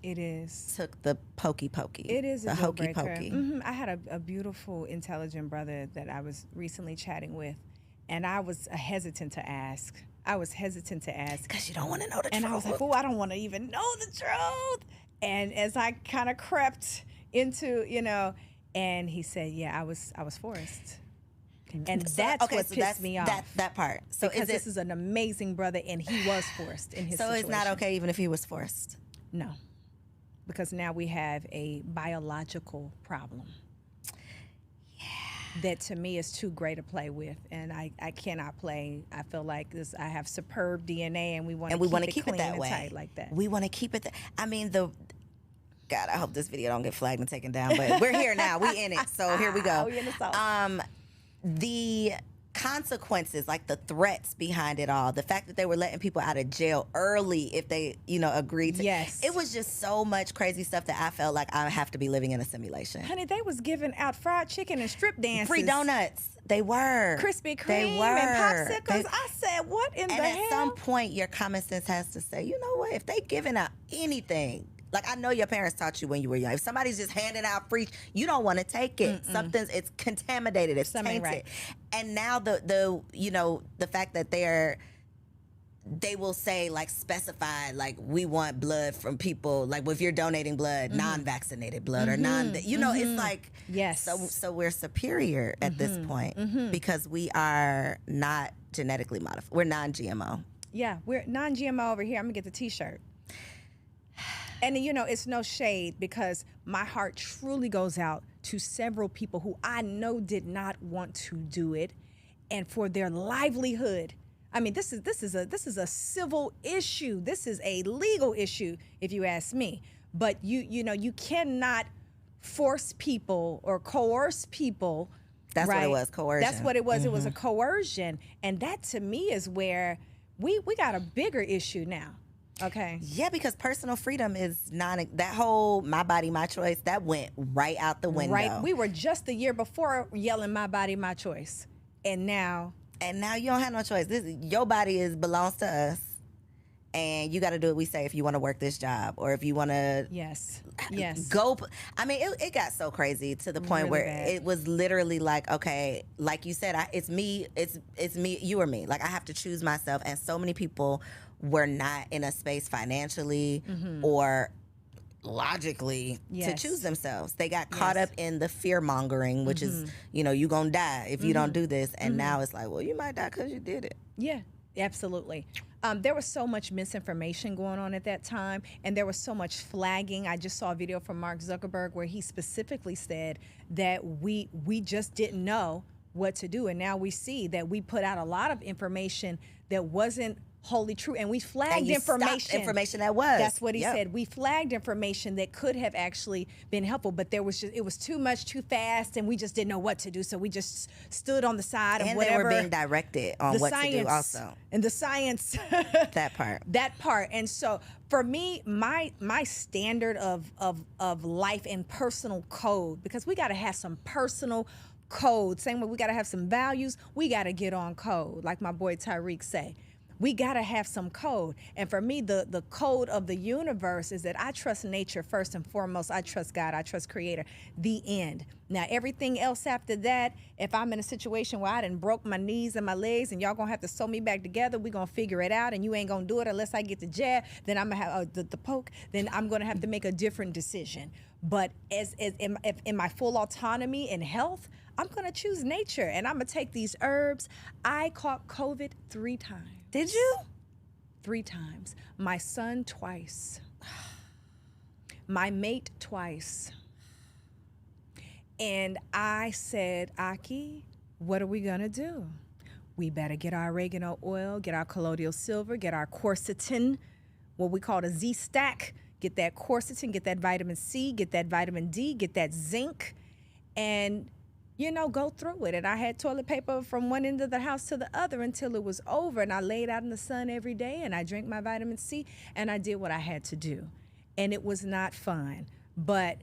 Speaker 3: It is.
Speaker 1: took the pokey pokey.
Speaker 3: It is
Speaker 1: the
Speaker 3: a deal
Speaker 1: hokey
Speaker 3: breaker.
Speaker 1: pokey.
Speaker 3: I had a beautiful, intelligent brother that I was recently chatting with, and I was hesitant to ask.
Speaker 1: Because you don't want to know the
Speaker 3: And
Speaker 1: truth.
Speaker 3: I was like, oh, I don't want to even know the truth. And as I kind of crept into, and he said, yeah, I was forced. And that's what pissed me off.
Speaker 1: That part. So
Speaker 3: because
Speaker 1: is
Speaker 3: this
Speaker 1: it,
Speaker 3: is an amazing brother, and he was forced in his
Speaker 1: so
Speaker 3: situation.
Speaker 1: it's not okay even if he was forced.
Speaker 3: No, because now we have a biological problem. That to me is too great to play with, and I cannot play. I feel like this. I have superb DNA, and we want to keep it
Speaker 1: that
Speaker 3: clean
Speaker 1: way.
Speaker 3: and tight like that.
Speaker 1: We want to keep it. I mean, God, I hope this video don't get flagged and taken down. But we're here now. We in it. So here we go.
Speaker 3: We in the sauce.
Speaker 1: The consequences, like the threats behind it all, the fact that they were letting people out of jail early if they, agreed to.
Speaker 3: Yes.
Speaker 1: It was just so much crazy stuff that I felt like I have to be living in a simulation.
Speaker 3: Honey, they was giving out fried chicken and strip dances.
Speaker 1: Free donuts. They were.
Speaker 3: Krispy
Speaker 1: They
Speaker 3: Kreme
Speaker 1: were.
Speaker 3: and popsicles.
Speaker 1: They-
Speaker 3: I said, what in
Speaker 1: And
Speaker 3: the
Speaker 1: at
Speaker 3: hell?
Speaker 1: some point, your common sense has to say, you know what? If they giving out anything, like I know your parents taught you when you were young. If somebody's just handing out free, you don't want to take it. It's contaminated. It's
Speaker 3: Something ain't
Speaker 1: tainted.
Speaker 3: right.
Speaker 1: And now the fact that they will say like specify like we want blood from people like if you're donating blood, non-vaccinated blood or it's like
Speaker 3: Yes.
Speaker 1: So we're superior at this point because we are not genetically modified. We're non-GMO.
Speaker 3: Yeah, we're non-GMO over here. I'm gonna get the T-shirt. And it's no shade because my heart truly goes out to several people who I know did not want to do it, and for their livelihood. I mean, this is a civil issue. This is a legal issue, if you ask me. But you cannot force people or coerce people.
Speaker 1: That's what it
Speaker 3: right?
Speaker 1: was, coercion.
Speaker 3: That's what it was. It was a coercion, and that to me is where we got a bigger issue now. Okay.
Speaker 1: Yeah, because personal freedom is that whole my body, my choice, that went right out the window.
Speaker 3: Right. We were just the year before yelling my body, my choice. And now
Speaker 1: you don't have no choice. Your body belongs to us. and you got to do what we say if you want to work this job, or if you want to
Speaker 3: Yes.
Speaker 1: go. I mean, it got so crazy to the point
Speaker 3: Really
Speaker 1: where
Speaker 3: bad.
Speaker 1: it was literally like, okay, like you said, it's me, it's me, you or me. Like, I have to choose myself, and so many people were not in a space financially or logically to choose themselves. They got caught up in the fear mongering, which is, you gonna die if you don't do this, and now it's like, well, you might die because you did it.
Speaker 3: Yeah, absolutely. There was so much misinformation going on at that time, and there was so much flagging. I just saw a video from Mark Zuckerberg where he specifically said that we just didn't know what to do, and now we see that we put out a lot of information that wasn't wholly true, and we flagged
Speaker 1: And you stopped information that was.
Speaker 3: That's what he said. We flagged information that could have actually been helpful, but it was too much, too fast, and we just didn't know what to do. So we just stood on the side of
Speaker 1: And
Speaker 3: whatever.
Speaker 1: they were being directed on what to do also.
Speaker 3: And the science.
Speaker 1: That part.
Speaker 3: That part. And so for me, my standard of life and personal code, because we got to have some personal code. Same way we got to have some values, we got to get on code, like my boy Tyreek say. We got to have some code. And for me, the code of the universe is that I trust nature first and foremost. I trust God. I trust Creator. The end. Now, everything else after that, if I'm in a situation where I done broke my knees and my legs and y'all going to have to sew me back together, we going to figure it out, and you ain't going to do it unless I get the jab, then I'm going to have the poke, then I'm going to have to make a different decision. But as in my full autonomy and health, I'm going to choose nature, and I'm going to take these herbs. I caught COVID 3 times.
Speaker 1: Did you?
Speaker 3: 3 times. My son twice. My mate twice. And I said, Ahki, what are we gonna do? We better get our oregano oil, get our colloidal silver, get our quercetin, what we call the Z-stack, get that quercetin, get that vitamin C, get that vitamin D, get that zinc, and go through it. And I had toilet paper from one end of the house to the other until it was over. And I laid out in the sun every day, and I drank my vitamin C, and I did what I had to do. And it was not fun, but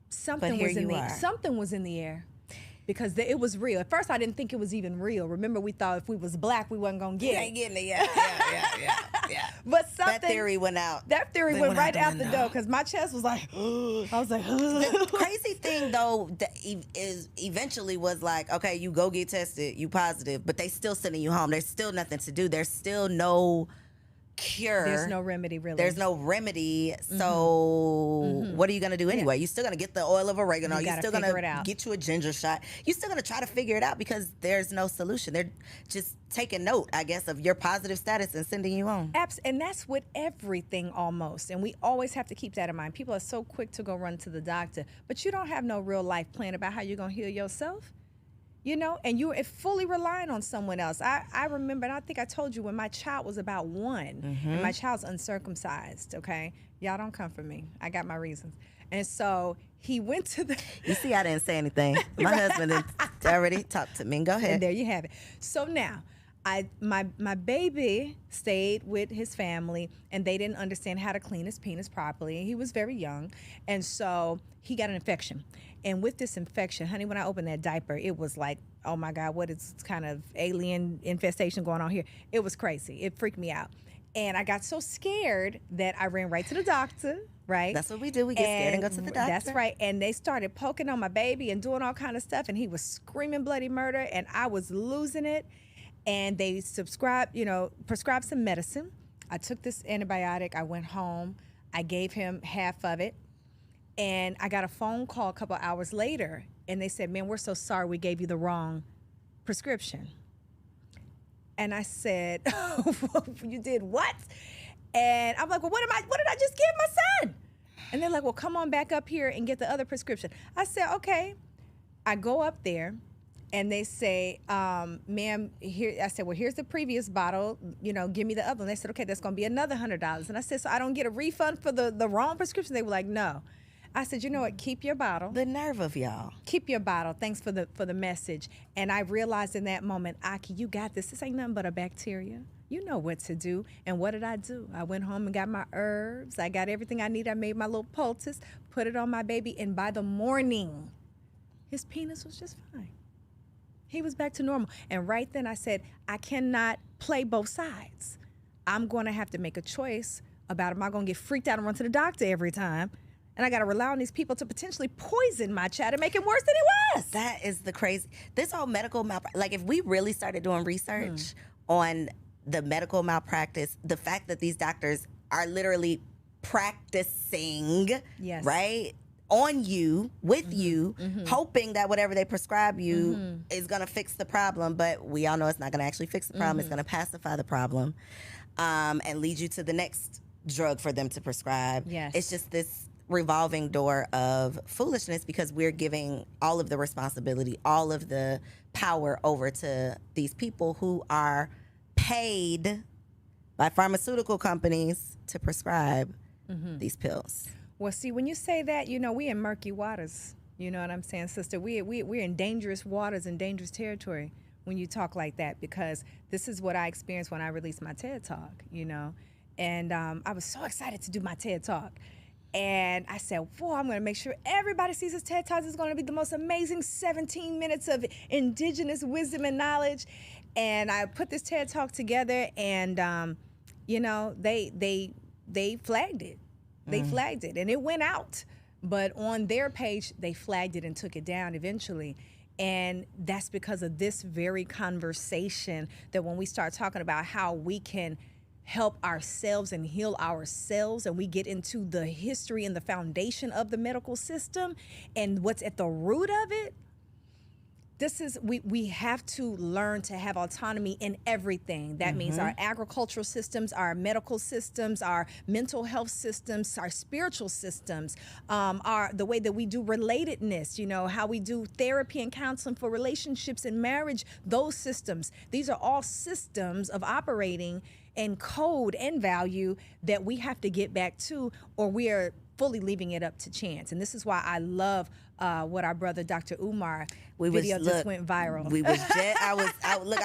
Speaker 3: something was in the air. Because it was real. At first, I didn't think it was even real. Remember, we thought if we was black, we wasn't gonna get it.
Speaker 1: You ain't getting it yet. Yeah.
Speaker 3: But
Speaker 1: that theory went out.
Speaker 3: That theory went right out the door, because my chest was like, I was like,
Speaker 1: The crazy thing though is eventually was like, okay, you go get tested, you positive, but they still sending you home. There's still nothing to do. There's still no cure.
Speaker 3: There's no remedy, really.
Speaker 1: There's no remedy. So what are you gonna do anyway? You're still gonna get the oil of oregano. You're still gonna get you a ginger shot. You're still gonna try to figure it out because there's no solution. They're just taking note, I guess, of your positive status and sending you home.
Speaker 3: And that's with everything almost. And we always have to keep that in mind. People are so quick to go run to the doctor, but you don't have no real life plan about how you're gonna heal yourself. And you're fully relying on someone else. I remember, and I think I told you, when my child was about 1, and my child's uncircumcised, okay? Y'all don't come for me. I got my reasons. And so he went to the...
Speaker 1: You see, I didn't say anything. My husband had already talked to me. Go ahead.
Speaker 3: And there you have it. So now, my baby stayed with his family, and they didn't understand how to clean his penis properly. He was very young, and so he got an infection. And with this infection, honey, when I opened that diaper, it was like, oh my God, what is kind of alien infestation going on here? It was crazy. It freaked me out. And I got so scared that I ran right to the doctor, right?
Speaker 1: That's what we do. We get scared and go to the doctor.
Speaker 3: That's right. And they started poking on my baby and doing all kind of stuff, and he was screaming bloody murder, and I was losing it. And they prescribed some medicine. I took this antibiotic. I went home. I gave him half of it. And I got a phone call a couple hours later, and they said, man, we're so sorry we gave you the wrong prescription. And I said, you did what? And I'm like, well, what did I just give my son? And they're like, well, come on back up here and get the other prescription. I said, okay. I go up there, and they say, ma'am, here. I said, well, here's the previous bottle. Give me the other one. They said, okay, that's going to be another $100. And I said, so I don't get a refund for the wrong prescription? They were like, no. I said, you know what? Keep your bottle.
Speaker 1: The nerve of y'all.
Speaker 3: Keep your bottle. Thanks for the message. And I realized in that moment, Ahki, you got this. This ain't nothing but a bacteria. You know what to do. And what did I do? I went home and got my herbs. I got everything I need. I made my little poultice, put it on my baby, and by the morning, his penis was just fine. He was back to normal. And right then I said, I cannot play both sides. I'm going to have to make a choice about, am I going to get freaked out and run to the doctor every time? And I got to rely on these people to potentially poison my child and make it worse than it was.
Speaker 1: That is the crazy. This whole medical malpractice. Like, if we really started doing research on the medical malpractice, the fact that these doctors are literally practicing,
Speaker 3: Yes.
Speaker 1: right, on you, with you, hoping that whatever they prescribe you is going to fix the problem. But we all know it's not going to actually fix the problem. It's going to pacify the problem and lead you to the next drug for them to prescribe.
Speaker 3: Yes.
Speaker 1: It's just this revolving door of foolishness because we're giving all of the responsibility, all of the power over to these people who are paid by pharmaceutical companies to prescribe these pills.
Speaker 3: Well, see, when you say that, we in murky waters. You know what I'm saying, sister? We're in dangerous waters and dangerous territory when you talk like that, because this is what I experienced when I released my TED Talk, And I was so excited to do my TED Talk. And I said, whoa, I'm going to make sure everybody sees this TED Talk. It's going to be the most amazing 17 minutes of indigenous wisdom and knowledge. And I put this TED Talk together, and, they flagged it. They flagged it, and it went out. But on their page, they flagged it and took it down eventually. And that's because of this very conversation, that when we start talking about how we can help ourselves and heal ourselves, and we get into the history and the foundation of the medical system and what's at the root of it, we have to learn to have autonomy in everything. That means our agricultural systems, our medical systems, our mental health systems, our spiritual systems, the way that we do relatedness, how we do therapy and counseling for relationships and marriage, those systems. These are all systems of operating and code and value that we have to get back to, or we are fully leaving it up to chance. And this is why I love what our brother Dr. Umar just went viral.
Speaker 1: I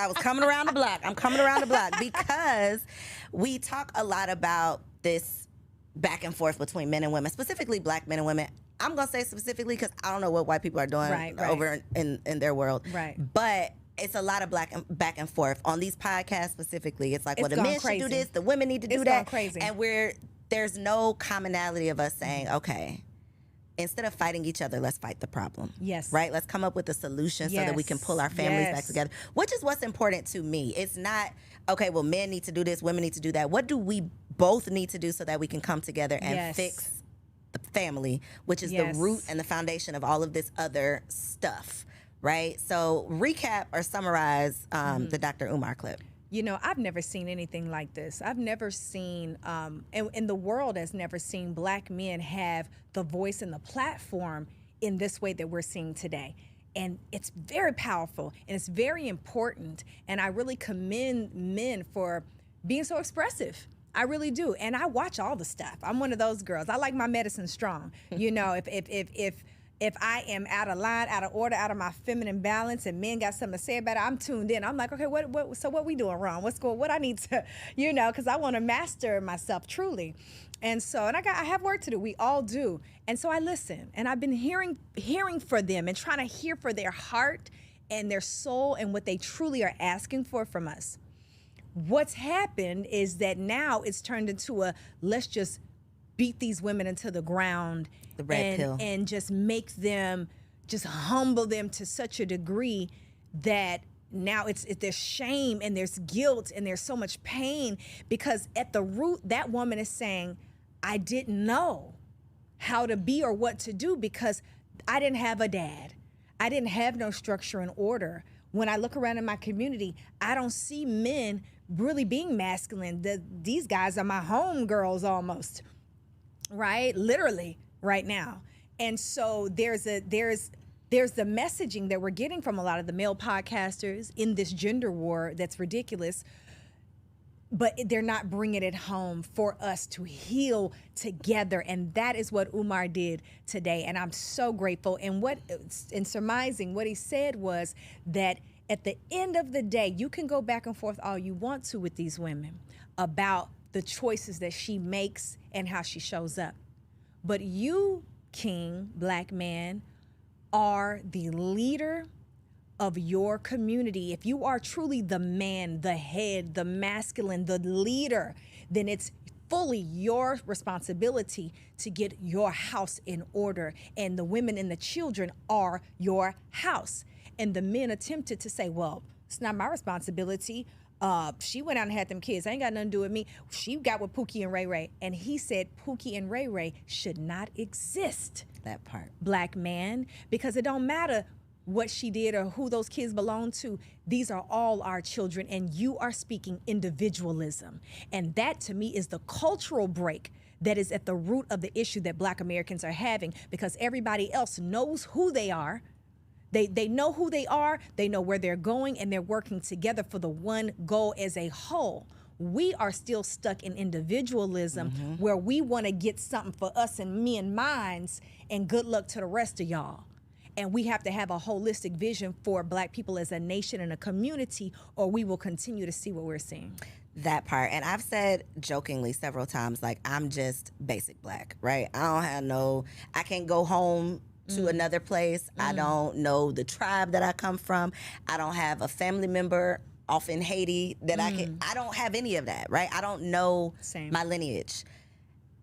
Speaker 1: was coming around the block. I'm coming around the block because we talk a lot about this back and forth between men and women, specifically black men and women. I'm gonna say specifically because I don't know what white people are doing over in their world.
Speaker 3: Right.
Speaker 1: But it's a lot of back and forth on these podcasts specifically. It's like, well, the men should do this, the women need to do that.
Speaker 3: It's gone crazy.
Speaker 1: And there's no commonality of us saying, okay, instead of fighting each other, let's fight the problem.
Speaker 3: Yes.
Speaker 1: Right? Let's come up with a solution so that we can pull our families back together, which is what's important to me. It's not, okay, well, men need to do this, women need to do that. What do we both need to do so that we can come together and fix the family, which is the root and the foundation of all of this other stuff, right? So recap or summarize the Dr. Umar clip.
Speaker 3: I've never seen anything like this. I've never seen, and the world has never seen black men have the voice and the platform in this way that we're seeing today. And it's very powerful, and it's very important. And I really commend men for being so expressive. I really do. And I watch all the stuff. I'm one of those girls. I like my medicine strong. If I am out of line, out of order, out of my feminine balance, and men got something to say about it, I'm tuned in. I'm like, okay, what we doing wrong? What I need to, because I want to master myself truly. And so, and I have work to do. We all do. And so I listen, and I've been hearing for them and trying to hear for their heart and their soul and what they truly are asking for from us. What's happened is that now it's turned into let's just beat these women into the ground,
Speaker 1: the red pill,
Speaker 3: and just make them, just humble them to such a degree that now there's shame and there's guilt and there's so much pain, because at the root, that woman is saying, I didn't know how to be or what to do because I didn't have a dad. I didn't have no structure and order. When I look around in my community, I don't see men really being masculine. These guys are my home girls almost. Right? Literally right now. And so there's the messaging that we're getting from a lot of the male podcasters in this gender war that's ridiculous, but they're not bringing it home for us to heal together. And that is what Umar did today. And I'm so grateful. And in surmising, what he said was that at the end of the day, you can go back and forth all you want to with these women about the choices that she makes and how she shows up. But you, King, black man, are the leader of your community, if you are truly the man, the head, the masculine, the leader, then it's fully your responsibility to get your house in order. And the women and the children are your house. And the men attempted to say, well, it's not my responsibility. She went out and had them kids. I ain't got nothing to do with me. She got with Pookie and Ray Ray. And he said Pookie and Ray Ray should not exist.
Speaker 1: That part.
Speaker 3: Black man, because it don't matter what she did or who those kids belong to. These are all our children, and you are speaking individualism. And that, to me, is the cultural break that is at the root of the issue that Black Americans are having, because everybody else knows who they are. They know who they are, they know where they're going, and they're working together for the one goal as a whole. We are still stuck in individualism where we want to get something for us and me and mines, and good luck to the rest of y'all. And we have to have a holistic vision for Black people as a nation and a community, or we will continue to see what we're seeing.
Speaker 1: That part. And I've said jokingly several times, like, I'm just basic Black, right? I can't go home to another place. I don't know the tribe that I come from. I don't have a family member off in Haiti that I don't have any of that, right? I don't know my lineage.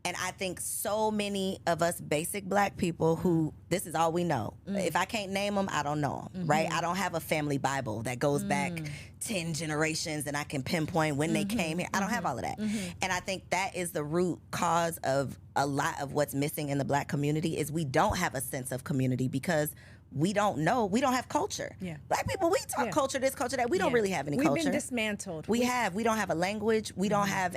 Speaker 1: And I think so many of us basic Black people who, this is all we know. If I can't name them, I don't know them, right? I don't have a family Bible that goes back 10 generations and I can pinpoint when they came here. I don't have all of that. And I think that is the root cause of a lot of what's missing in the Black community is we don't have a sense of community because we don't know. We don't have culture.
Speaker 3: Yeah.
Speaker 1: Black people, we talk culture, this, culture, that. We don't really have any culture.
Speaker 3: We've been dismantled.
Speaker 1: We don't have a language. We don't have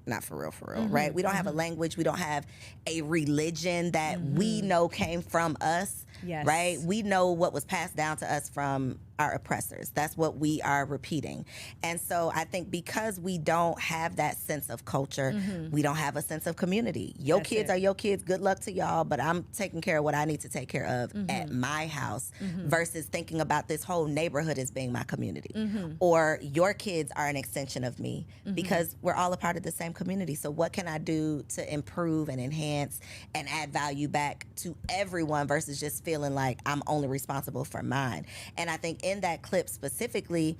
Speaker 1: not for real, right? We don't have a language. We don't have a religion that we know came from us, right? We know what was passed down to us from our oppressors. That's what we are repeating. And so I think because we don't have that sense of culture, we don't have a sense of community. Your kids are your kids. Good luck to y'all, but I'm taking care of what I need to take care of at my house versus thinking about this whole neighborhood as being my community. Or your kids are an extension of me because we're all a part of the same community. So what can I do to improve and enhance and add value back to everyone versus just feeling like I'm only responsible for mine? And I think in that clip specifically,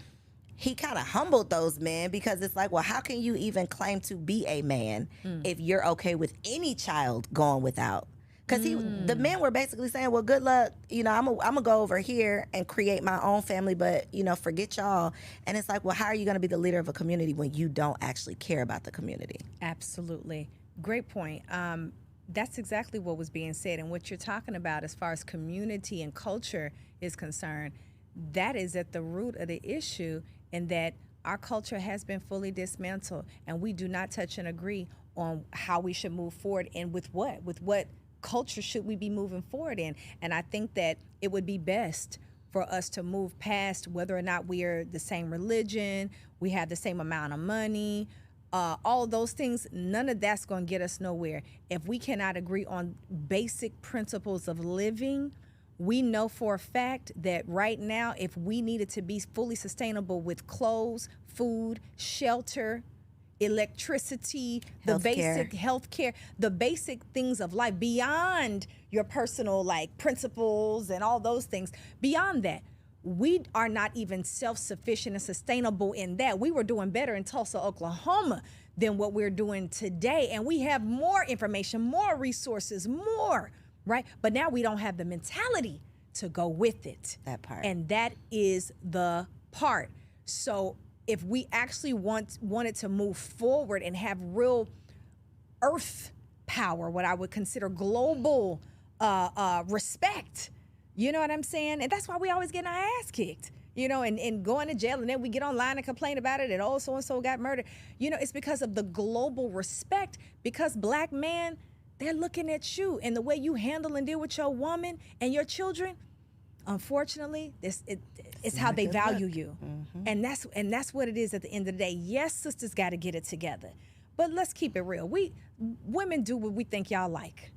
Speaker 1: he kind of humbled those men because it's like, well, how can you even claim to be a man if you're okay with any child going without? Because the men were basically saying, well, good luck. I'm going to go over here and create my own family, but, forget y'all. And it's like, well, how are you going to be the leader of a community when you don't actually care about the community?
Speaker 3: Absolutely. Great point. That's exactly what was being said. And what you're talking about as far as community and culture is concerned, that is at the root of the issue, in that our culture has been fully dismantled and we do not touch and agree on how we should move forward and with what culture should we be moving forward in. And I think that it would be best for us to move past whether or not we are the same religion, we have the same amount of money, all of those things. None of that's going to get us nowhere. If we cannot agree on basic principles of living, we know for a fact that right now, if we needed to be fully sustainable with clothes, food, shelter, electricity, the basic health care, the basic things of life beyond your personal principles and all those things, beyond that, we are not even self-sufficient and sustainable in that. We were doing better in Tulsa, Oklahoma than what we're doing today. And we have more information, more resources, more, right? But now we don't have the mentality to go with it.
Speaker 1: That part.
Speaker 3: And that is the part. So if we actually wanted to move forward and have real earth power, what I would consider global respect, you know what I'm saying? And that's why we always get our ass kicked, and going to jail, and then we get online and complain about it, and so-and-so got murdered. It's because of the global respect, because Black man, they're looking at you and the way you handle and deal with your woman and your children. Unfortunately, it's how they value you. And that's what it is at the end of the day. Yes, sisters got to get it together. But let's keep it real. Women do what we think y'all like.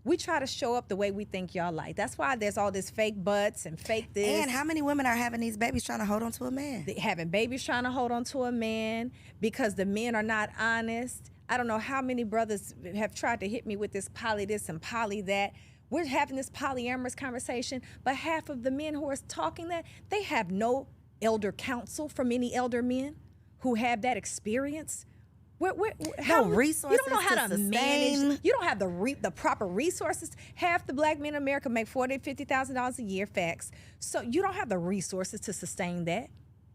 Speaker 3: We try to show up the way we think y'all like. That's why there's all this fake butts and fake this.
Speaker 1: And how many women are having these babies trying to hold on to a man?
Speaker 3: Having babies trying to hold on to a man because the men are not honest. I don't know how many brothers have tried to hit me with this poly this and poly that. we're having this polyamorous conversation, but half of the men who are talking that, they have no elder counsel from any elder men who have that experience.
Speaker 1: No resources
Speaker 3: you don't know how to
Speaker 1: sustain.
Speaker 3: manage. You don't have the proper resources. Half the black men in America make $40,000-$50,000 a year. Facts. So you don't have the resources to sustain that,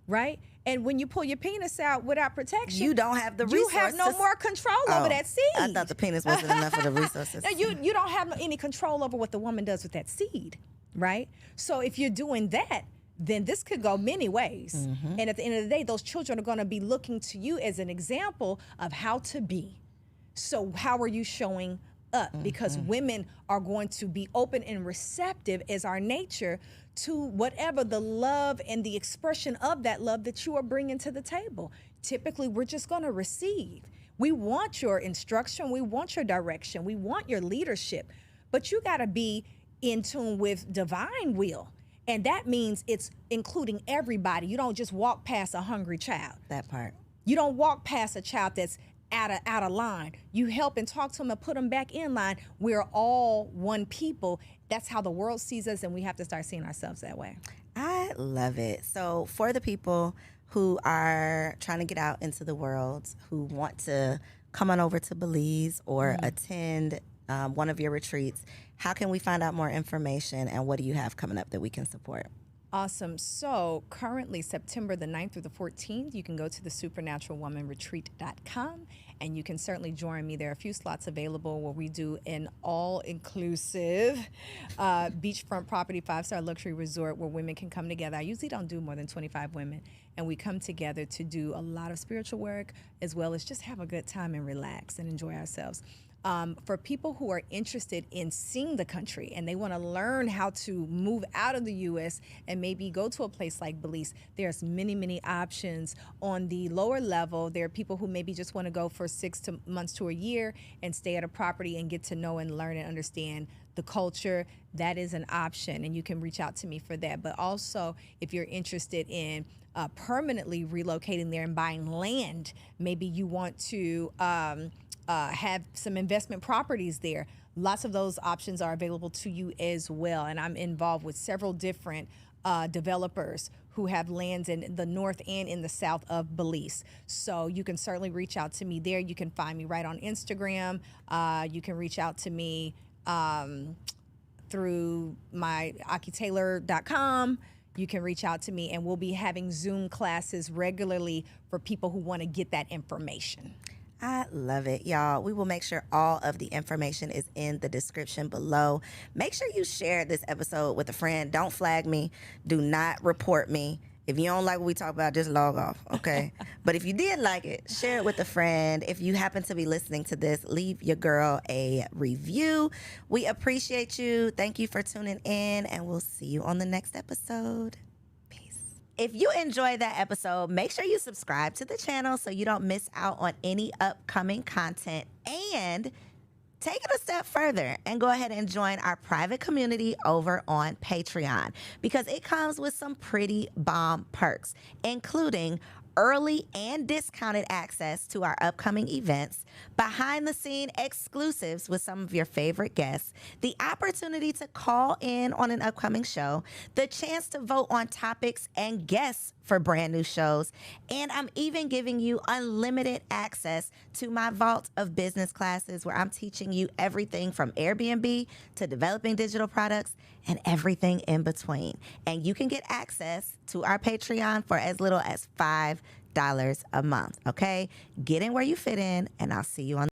Speaker 3: right? And when you pull your penis out without protection,
Speaker 1: You don't have the resources.
Speaker 3: You have no more control over that seed.
Speaker 1: I thought the penis wasn't enough of the resources.
Speaker 3: No, you don't have any control over what the woman does with that seed, right? So if you're doing that, then this could go many ways. And at the end of the day, those children are going to be looking to you as an example of how to be. So how are you showing up? Because women are going to be open and receptive as our nature to whatever the love and the expression of that love that you are bringing to the table. Typically, we're just going to receive. We want your instruction. We want your direction. We want your leadership. But you got to be in tune with divine will. And that means it's including everybody. You don't just walk past a hungry child.
Speaker 1: That part.
Speaker 3: You don't walk past a child that's out of line. You help and talk to them and put them back in line. We're all one people. That's how the world sees us, and we have to start seeing ourselves that way.
Speaker 1: I love it. So for the people who are trying to get out into the world, who want to come on over to Belize or attend one of your retreats, how can we find out more information, and what do you have coming up that we can support?
Speaker 3: Awesome. So currently, September the 9th through the 14th, you can go to the supernaturalwomanretreat.com, and you can certainly join me. There are a few slots available where we do an all-inclusive beachfront property, 5-star luxury resort where women can come together. I usually don't do more than 25 women, and we come together to do a lot of spiritual work as well as just have a good time and relax and enjoy ourselves. For people who are interested in seeing the country and they want to learn how to move out of the U.S. and maybe go to a place like Belize, there's many, many options. On the lower level, there are people who maybe just want to go for 6 months to a year and stay at a property and get to know and learn and understand the culture. That is an option, and you can reach out to me for that. But also, if you're interested in permanently relocating there and buying land, maybe you want to have some investment properties there. Lots of those options are available to you as well. And I'm involved with several different developers who have lands in the north and in the south of Belize. So you can certainly reach out to me there. You can find me right on Instagram. You can reach out to me through my ahkitaylor.com. You can reach out to me, and we'll be having Zoom classes regularly for people who want to get that information.
Speaker 1: I love it, y'all. We will make sure all of the information is in the description below. Make sure you share this episode with a friend. Don't flag me. Do not report me. If you don't like what we talk about, just log off, okay? But if you did like it, share it with a friend. If you happen to be listening to this, leave your girl a review. We appreciate you. Thank you for tuning in, and we'll see you on the next episode. If you enjoyed that episode, make sure you subscribe to the channel so you don't miss out on any upcoming content. And take it a step further and go ahead and join our private community over on Patreon, because it comes with some pretty bomb perks, including early and discounted access to our upcoming events, behind-the-scene exclusives with some of your favorite guests, the opportunity to call in on an upcoming show, the chance to vote on topics and guests for brand new shows, and I'm even giving you unlimited access to my vault of business classes where I'm teaching you everything from Airbnb to developing digital products and everything in between. And you can get access to our Patreon for as little as $5 a month, okay? Get in where you fit in, and I'll see you on